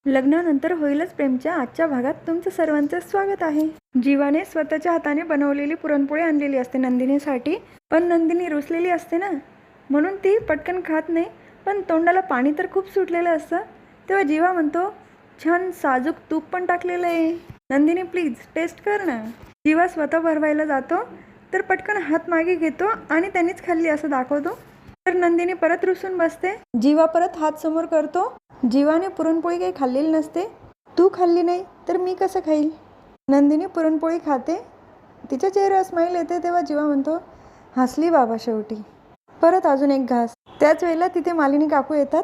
लग्नानंतर होईलच प्रेमच्या आजच्या भागात तुमचं सर्वांचं स्वागत आहे. जीवाने स्वतःच्या हाताने बनवलेली पुरणपोळी आणलेली असते नंदिनीसाठी. पण नंदिनी रुसलेली असते ना, म्हणून ती पटकन खात नाही. पण तोंडाला पाणी तर खूप सुटलेलं असतं. तेव्हा जीवा म्हणतो, छान साजूक तूप पण टाकलेलं आहे, नंदिनी प्लीज टेस्ट कर ना. जीवा स्वतः भरवायला जातो तर पटकन हात मागे घेतो आणि त्यांनीच खाल्ली असं दाखवतो. तर नंदिनी परत रुसून बसते. जीवा परत हात समोर करतो. जीवाने पुरणपोळी काही खाल्लेली नसते. तू खाल्ली नाही तर मी कसं खाईल. नंदिनी पुरणपोळी खाते. तिच्या चेहऱ्यावर स्माईल येते. तेव्हा जीवा म्हणतो, हसली बाबा शेवटी. परत अजून एक घास. त्याच वेळेला तिथे मालिनी काकू येतात.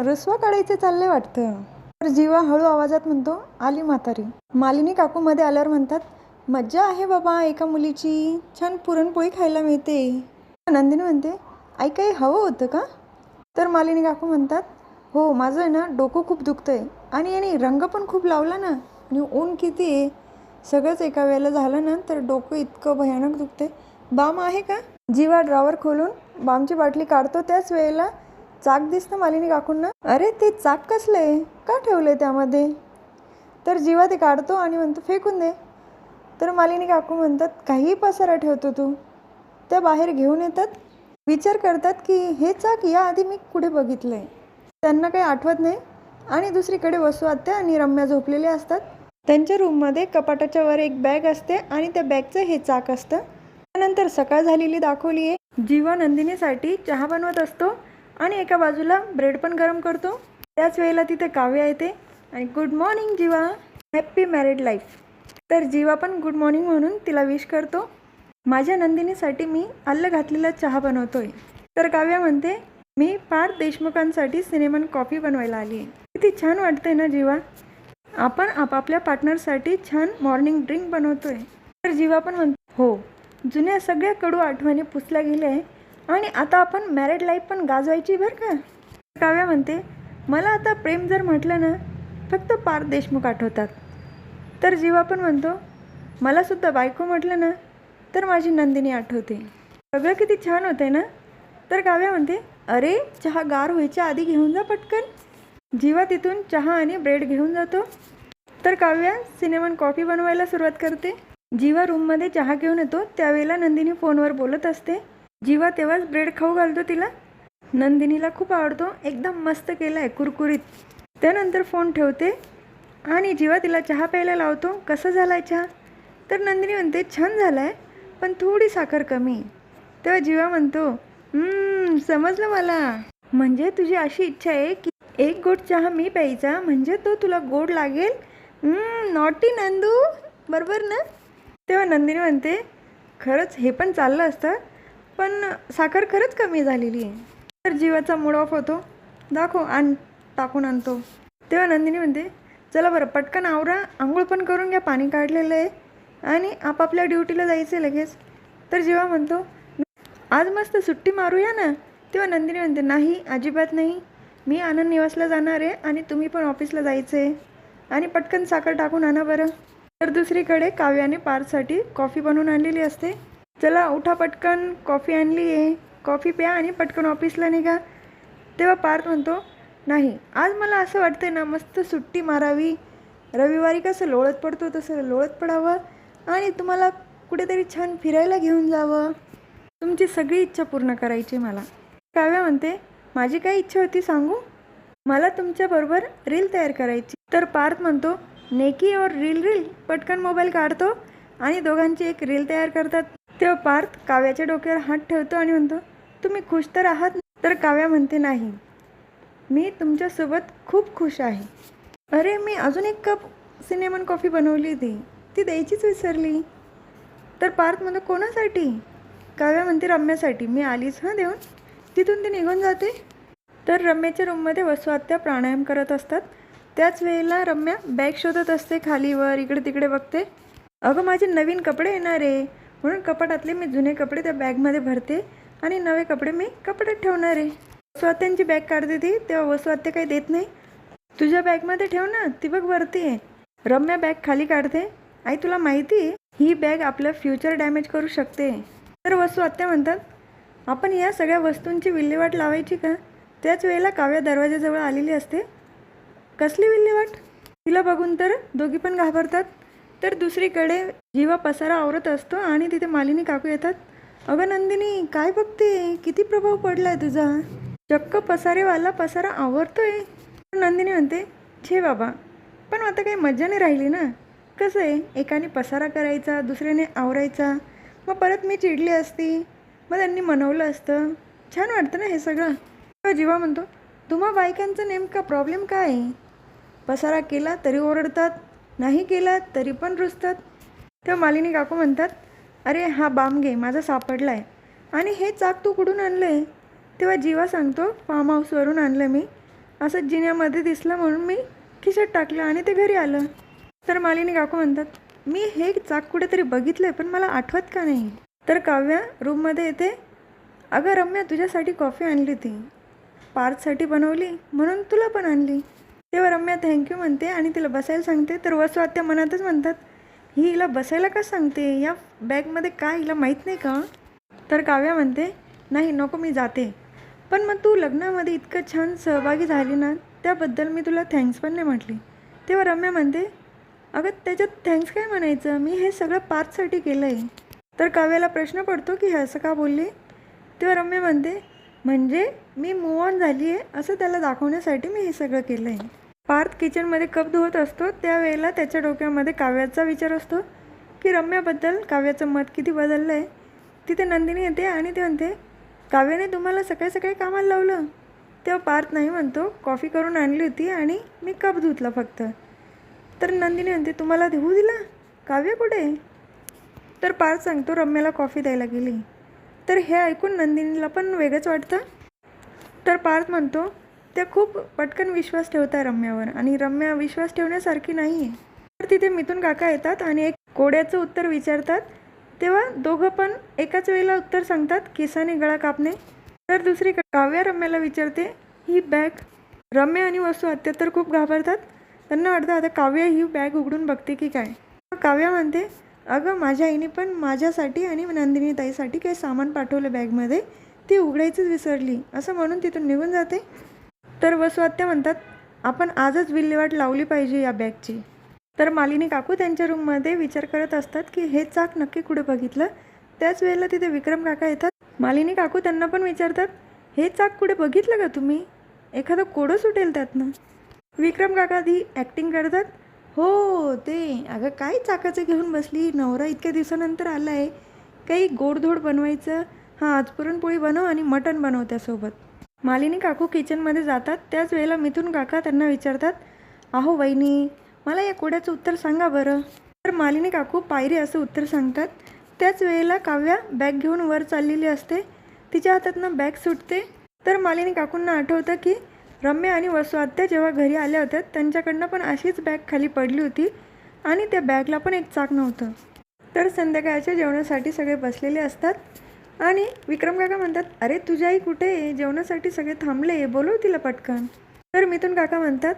रसवा काढायचे चालले वाटतं. तर जीवा हळू आवाजात म्हणतो, आली म्हातारी. मालिनी काकू मध्ये आल्यावर म्हणतात, मज्जा आहे बाबा एका मुलीची, छान पुरणपोळी खायला मिळते. नंदिनी म्हणते, आई काही हवं होतं का. तर मालिनी काकू म्हणतात, हो माझं आहे ना डोकं खूप दुखतं आहे आणि याने रंग पण खूप लावला ना, आणि ऊन किती आहे, सगळंच एका वेळेला झालं ना तर डोकं इतकं भयानक दुखते. बाम आहे का. जीवा ड्रॉवर खोलून बामची बाटली काढतो. त्याच वेळेला चाक दिसतं मालिनी काकूंना. अरे ते चाक कसलं आहे, का ठेवलं आहे त्यामध्ये. तर जीवा ते काढतो आणि म्हणतो फेकून दे. तर मालिनी काकू म्हणतात, काही पसारा ठेवतो तू. त्या बाहेर घेऊन येतात. विचार करतात की हे चाक याआधी मी कुठे बघितलं आहे. त्यांना काही आठवत नाही. आणि दुसरीकडे वसू आत्या आणि रम्या झोपलेले असतात. त्यांच्या रूममध्ये कपाटाच्या वर एक बॅग असते आणि त्या बॅगचं हे चाक असतं. त्यानंतर सकाळ झालेली दाखवली आहे. जीवा नंदिनीसाठी चहा बनवत असतो आणि एका बाजूला ब्रेड पण गरम करतो. त्याच वेळेला तिथे काव्या येते आणि गुड मॉर्निंग जीवा, हॅप्पी मॅरिड लाईफ. तर जीवा पण गुड मॉर्निंग म्हणून तिला विश करतो. माझ्या नंदिनीसाठी मी आलं घातलेला चहा बनवतोय. तर काव्या म्हणते, मी पार्थ देशमुखांसाठी सिनेमन कॉफी बनवायला आली आहे. किती छान वाटतंय ना जीवा, आपण आपापल्या पार्टनरसाठी छान मॉर्निंग ड्रिंक बनवतोय. तर जीवा पण म्हणतो, हो जुन्या सगळ्या कडू आठवणी पुसल्या गेल्या आहे आणि आता आपण मॅरिड लाईफ पण गाजवायची बरं का. काव्या म्हणते, मला आता प्रेम जर म्हटलं ना फक्त पार्थ देशमुख आठवतात. तर जीवा पण म्हणतो, मला सुद्धा बायको म्हटलं ना तर माझी नंदिनी आठवते. सगळं किती छान होतंय ना. तर काव्या म्हणते, अरे चहा गार व्हायच्या आधी घेऊन जा पटकन. जीवा तिथून चहा आणि ब्रेड घेऊन जातो. तर काव्या सिनेमन कॉफी बनवायला सुरुवात करते. जीवा रूममध्ये चहा घेऊन येतो. त्यावेळेला नंदिनी फोनवर बोलत असते. जीवा तेव्हाच ब्रेड खाऊ घालतो तिला. नंदिनीला खूप आवडतो, एकदम मस्त केला आहे कुरकुरीत. त्यानंतर फोन ठेवते आणि जीवा तिला चहा प्यायला लावतो. कसा झाला आहे चहा. तर नंदिनी म्हणते, छान झाला आहे पण थोडी साखर कमी. तेव्हा जीवा म्हणतो, समजलं मला, म्हणजे तुझी अशी इच्छा आहे की एक गोड चहा मी प्यायचा म्हणजे तो तुला गोड लागेल. नॉटी नंदू, बरोबर ना. तेव्हा नंदिनी म्हणते, खरंच हे पण चाललं असतं पण साखर खरंच कमी झालेली आहे. तर जीवाचा मूड ऑफ होतो. दाखव टाकून आणतो. तेव्हा नंदिनी म्हणते, चला बरं पटकन आवरा, आंघोळ पण करून घ्या, पाणी काढलेलं आहे आणि आपापल्या ड्युटीला जायचं आहे लगेच. तर जीवा म्हणतो, आज मस्त सुट्टी मारूया ना. तेव्हा नंदिनी म्हणते, नाही अजिबात नाही, मी आनंद निवासला जाणार आहे आणि तुम्ही पण ऑफिसला जायचं आहे आणि पटकन साखर टाकून आणा बरं. तर दुसरीकडे काव्याने पार्थसाठी कॉफी बनवून आणलेली असते. चला उठा पटकन, कॉफी आणली आहे, कॉफी प्या आणि पटकन ऑफिसला निघा. तेव्हा पार्थ म्हणतो, नाही आज मला असं वाटतंय ना मस्त सुट्टी मारावी, रविवारी कसं लोळत पडतो तसं लोळत पडावं आणि तुम्हाला कुठेतरी छान फिरायला घेऊन जावं, तुमची सगळी इच्छा पूर्ण करायची मला. काव्या म्हणते, माझी काय इच्छा होती सांगू, मला तुमच्याबरोबर रील तयार करायची. तर पार्थ म्हणतो, नेकी और रील. पटकन मोबाईल काढतो आणि दोघांची एक रील तयार करतात. तेव्हा पार्थ काव्याच्या डोक्यावर हात ठेवतो आणि म्हणतो, तुम्ही खुश तर आहात. तर काव्या म्हणते, नाही मी तुमच्यासोबत खूप खुश आहे. अरे मी अजून एक कप सिनेमन कॉफी बनवली होती, ती द्यायचीच विसरली. तर पार्थ म्हणतो, कोणासाठी. काव्या म्हणते, रम्यासाठी, मी आलीच हां देऊन. तिथून ती निघून जाते. तर रम्याच्या रूममध्ये वसू आत्या प्राणायाम करत असतात. त्याच वेळेला रम्या बॅग शोधत असते, खालीवर इकडे तिकडे बघते. अगं माझे नवीन कपडे येणार आहे म्हणून कपाटातले मी जुने कपडे त्या बॅगमध्ये भरते आणि नवे कपडे मी कपाटात ठेवणार आहे. वसू आत्यांची बॅग काढते ती. तेव्हा वसू आत्या काही देत नाही. तुझ्या बॅगमध्ये ठेव ना, ती बघ वरती आहे. रम्या बॅग खाली काढते. आई तुला माहिती आहे ही बॅग आपलं फ्युचर डॅमेज करू शकते. तर वसू आत्या म्हणतात, आपण या सगळ्या वस्तूंची विल्हेवाट लावायची का. त्याच वेळेला काव्या दरवाजाजवळ आलेली असते. कसली विल्हेवाट? तिला बघून तर दोघी पण घाबरतात. तर दुसरीकडे जीवा पसारा आवरत असतो आणि तिथे मालिनी काकू येतात. अगं नंदिनी, काय बघते? किती प्रभाव पडलाय तुझा? चक्क पसारेवाला पसारा आवरतोय. नंदिनी म्हणते, छे बाबा, पण आता काही मजा नाही राहिली ना. कसं आहे, एकाने पसारा करायचा, दुसऱ्याने आवरायचा, मग परत मी चिडली असती, मग त्यांनी मनवलं असतं. छान वाटतं ना हे सगळं. जीवा म्हणतो, तुम्हा बायकांचा नेमका प्रॉब्लेम काय आहे? पसारा केला तरी ओरडतात, नाही केला तरी पण रुसतात. तेव्हा मालिनी काकू म्हणतात, अरे हा बामगे माझा सापडला आहे, आणि हे चाक तू कुठून आणलं आहे? तेव्हा जीवा सांगतो, फार्म हाऊसवरून आणलं मी, असं जिन्यामध्ये दिसलं म्हणून मी खिशात टाकलं आणि ते घरी आलं. तर मालिनी काकू म्हणतात, मी हे चाक कुठेतरी बघितलं आहे पण मला आठवत का नाही. तर काव्या रूममध्ये येते. अगं रम्या, तुझ्यासाठी कॉफी आणली होती, पार्थसाठी बनवली म्हणून तुला पण आणली. तेव्हा रम्या थँक्यू म्हणते आणि तिला बसायला सांगते. तर वसू आत्या मनातच म्हणतात, ही हिला बसायला का सांगते? या बॅगमध्ये काय हिला माहीत नाही का? तर काव्या म्हणते, नाही नको, मी जाते. पण मग तू लग्नामध्ये इतकं छान सहभागी झाली ना, त्याबद्दल मी तुला थँक्स पण नाही म्हटली. तेव्हा रम्या म्हणते, अगं त्याच्यात थँक्स काय म्हणायचं, मी हे सगळं पार्थसाठी केलं आहे. तर काव्याला प्रश्न पडतो की हे असं का बोलली. तेव्हा रम्या म्हणते, म्हणजे मी मूव ऑन झाली आहे असं त्याला दाखवण्यासाठी मी हे सगळं केलं आहे. पार्थ किचनमध्ये कप धुवत असतो. त्यावेळेला त्याच्या डोक्यामध्ये काव्याचा विचार असतो की रम्याबद्दल काव्याचं मत किती बदललं आहे. तिथे नंदिनी येते आणि ते म्हणते, काव्याने तुम्हाला सकाळी सकाळी कामाला लावलं. तेव्हा पार्थ नाही म्हणतो, कॉफी करून आणली होती आणि मी कप धुतला फक्त. तर नंदिनी म्हणते, तुम्हाला धुवू दिला? काव्य कुठे? तर पार्थ सांगतो, रम्याला कॉफी द्यायला गेली. तर हे ऐकून नंदिनीला पण वेगळंच वाटतं. तर पार्थ म्हणतो, त्या खूप पटकन विश्वास ठेवताय रम्यावर, आणि रम्या विश्वास ठेवण्यासारखी नाही आहे. तर तिथे मिथून काका येतात आणि एक कोड्याचं उत्तर विचारतात. तेव्हा दोघं पण एकाच वेळेला उत्तर सांगतात, केसाने गळा कापणे. तर दुसरीकडे काव्या रम्याला विचारते, ही बॅग. रम्या आणि वसू आत्या तर खूप घाबरतात. त्यांना वाटतं आता काव्या ही बॅग उघडून बघते की काय. काव्या म्हणते, अगं माझ्या आईने पण माझ्यासाठी आणि नंदिनी ताईसाठी काही सामान पाठवलं बॅगमध्ये, ती उघडायचीच विसरली, असं म्हणून तिथून निघून जाते. तर वसू आत्या म्हणतात, आपण आजच विल्हेवाट लावली पाहिजे या बॅगची. तर मालिनी काकू त्यांच्या रूममध्ये विचार करत असतात की हे चाक नक्की कुठे बघितलं. त्याच वेळेला तिथे विक्रम काका येतात. मालिनी काकू त्यांना पण विचारतात, हे चाक कुठे बघितलं का तुम्ही? एखादं कोडं सुटेल त्यातनं. विक्रम काका आधी ॲक्टिंग करतात, हो ते, अगं काय चाकाचं घेऊन बसली, नवरा इतक्या दिवसानंतर आला आहे, काही गोडधोड बनवायचं, हां आज पुरणपोळी बनव आणि मटण बनव त्यासोबत. मालिनी काकू किचनमध्ये जातात. त्याच वेळेला मिथून काका त्यांना विचारतात, अहो वहिनी, मला या कोड्याचं उत्तर सांगा बरं. तर मालिनी काकू पायरी असं उत्तर सांगतात. त्याच वेळेला काव्या बॅग घेऊन वर चाललेली असते. तिच्या हातातनं बॅग सुटते. तर मालिनी काकूंना आठवतं की रम्या आणि वसू आत्या जेव्हा घरी आल्या होत्या त्यांच्याकडनं पण अशीच बॅग खाली पडली होती आणि त्या बॅगला पण एक चाक नव्हतं. तर संध्याकाळच्या जेवणासाठी सगळे बसलेले असतात आणि विक्रम काका म्हणतात, अरे तुझी आई कुठे आहे? जेवणासाठी सगळे थांबले, बोलव तिला पटकन. तर मिथून काका म्हणतात,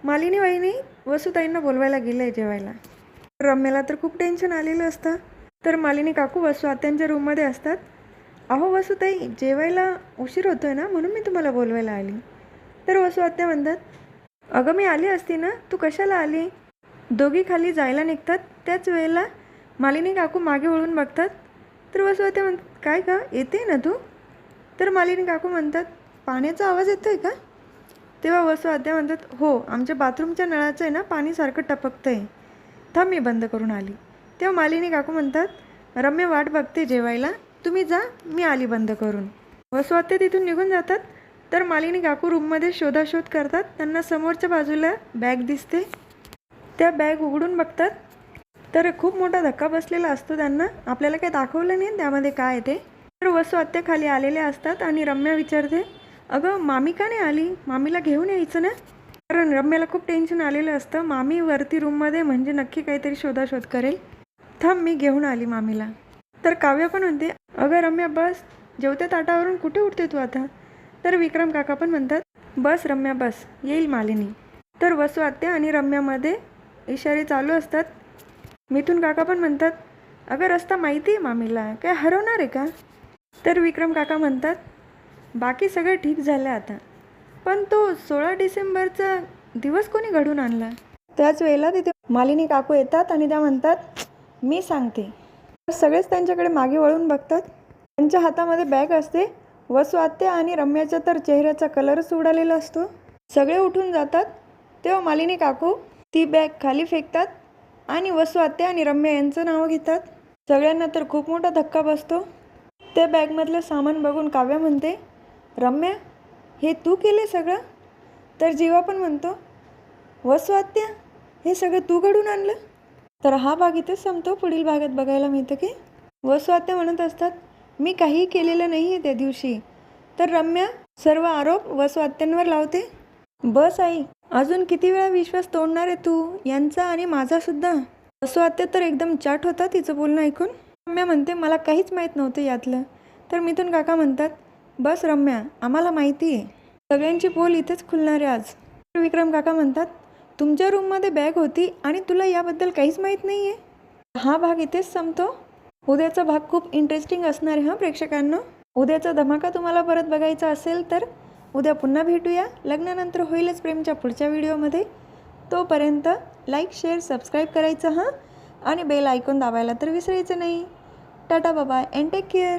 मालिनी वहिनी वसूताईंना बोलवायला गेलं आहे जेवायला. रम्याला तर खूप टेन्शन आलेलं असतं. तर मालिनी काकू वसू आत्यांच्या रूममध्ये असतात. अहो वसूताई, जेवायला उशीर होतो आहे ना, म्हणून मी तुम्हाला बोलवायला आली. तर वसू आत्या म्हणतात, अगं मी आली असती ना, तू कशाला आली? दोघी खाली जायला निघतात. त्याच वेळेला मालिनी काकू मागे वळून बघतात. तर वसू आत्या म्हणतात, काय का येते ना तू? तर मालिनी काकू म्हणतात, पाण्याचा आवाज येतो आहे का? तेव्हा वसू आत्या म्हणतात, हो आमच्या बाथरूमच्या नळाचं आहे ना, पाणी सारखं टपकतं आहे, थांब मी बंद करून आली. तेव्हा मालिनी काकू म्हणतात, रम्या वाट बघते जेवायला, तुम्ही जा, मी आली बंद करून. वसू आत्या तिथून निघून जातात. तर मालिनी काकू रूममध्ये शोधाशोध करतात. त्यांना समोरच्या बाजूला बॅग दिसते. त्या बॅग उघडून बघतात. तर खूप मोठा धक्का बसलेला असतो त्यांना. आपल्याला काही दाखवलं नाही त्यामध्ये काय ते. तर वसू आत्या खाली आलेल्या असतात आणि रम्या विचारते, अगं मामी का नाही आली? मामीला घेऊन यायचं ना. कारण रम्याला खूप टेन्शन आलेलं असतं, मामी वरती रूममध्ये म्हणजे नक्की काहीतरी शोधाशोध करेल, थांब मी घेऊन आली मामीला. तर काव्य पण म्हणते, अगं रम्या बस, जेवत्या ताटावरून कुठे उठते तू आता? तर विक्रम काका पण म्हणतात, बस रम्या बस, येईल मालिनी. तर वसू आत्या आणि रम्यामध्ये इशारे चालू असतात. मिथून काका पण म्हणतात, अगं रस्ता माहिती आहे मामीला, काय हरवणार आहे का? तर विक्रम काका म्हणतात, बाकी सगळं ठीक झालं आता, पण तो 16 डिसेंबरचा दिवस कोणी घडून आणला. त्याच वेळेला तिथे मालिनी काकू येतात आणि त्या म्हणतात मी सांगते. सगळेच त्यांच्याकडे मागे वळून बघतात. त्यांच्या हातामध्ये बॅग असते. वसू आत्या आणि रम्याच्या तर चेहऱ्याचा कलरच उडालेला असतो. सगळे उठून जातात तेव्हा मालिनी काकू ती बॅग खाली फेकतात आणि वसू आत्या आणि रम्या यांचं नाव घेतात. सगळ्यांना तर खूप मोठा धक्का बसतो. त्या बॅगमधलं सामान बघून काव्या म्हणते रम्या हे तू केले सगळं. तर जीवा पण म्हणतो वसू आत्या हे सगळं तू घडून आणलं. तर हा भाग इथेच संपतो. पुढील भागात बघायला मिळतं की वसू आत्या म्हणत असतात मी काहीही केलेलं नाही आहे त्या दिवशी. तर रम्या सर्व आरोप वसू आत्यांवर लावते. बस आई अजून किती वेळा विश्वास तोडणार आहे तू यांचा आणि माझासुद्धा. वसू आत्या तर एकदम चाट होता तिचं बोलणं ऐकून. रम्या म्हणते मला काहीच माहीत नव्हतं यातलं. तर मिथून काका म्हणतात बस रम्या आम्हाला माहिती आहे. सगळ्यांची पोल इथेच खुलणार आहे आज. विक्रम काका म्हणतात तुमच्या रूममध्ये बॅग होती आणि तुला याबद्दल काहीच माहीत नाही आहे. हा भाग इथेच संपतो. उद्याचा भाग खूप इंटरेस्टिंग असणार आहे प्रेक्षकांना. उद्याचा धमाका तुम्हाला परत बघायचा असेल तर उद्या पुन्हा भेटूया. लग्नानंतर होईलच प्रेमच्या पुढच्या व्हिडिओमध्ये. तोपर्यंत लाईक शेअर सबस्क्राईब करायचं आणि बेल आयकॉन दाबायला तर विसरायचं नाही. Tata bye and take care.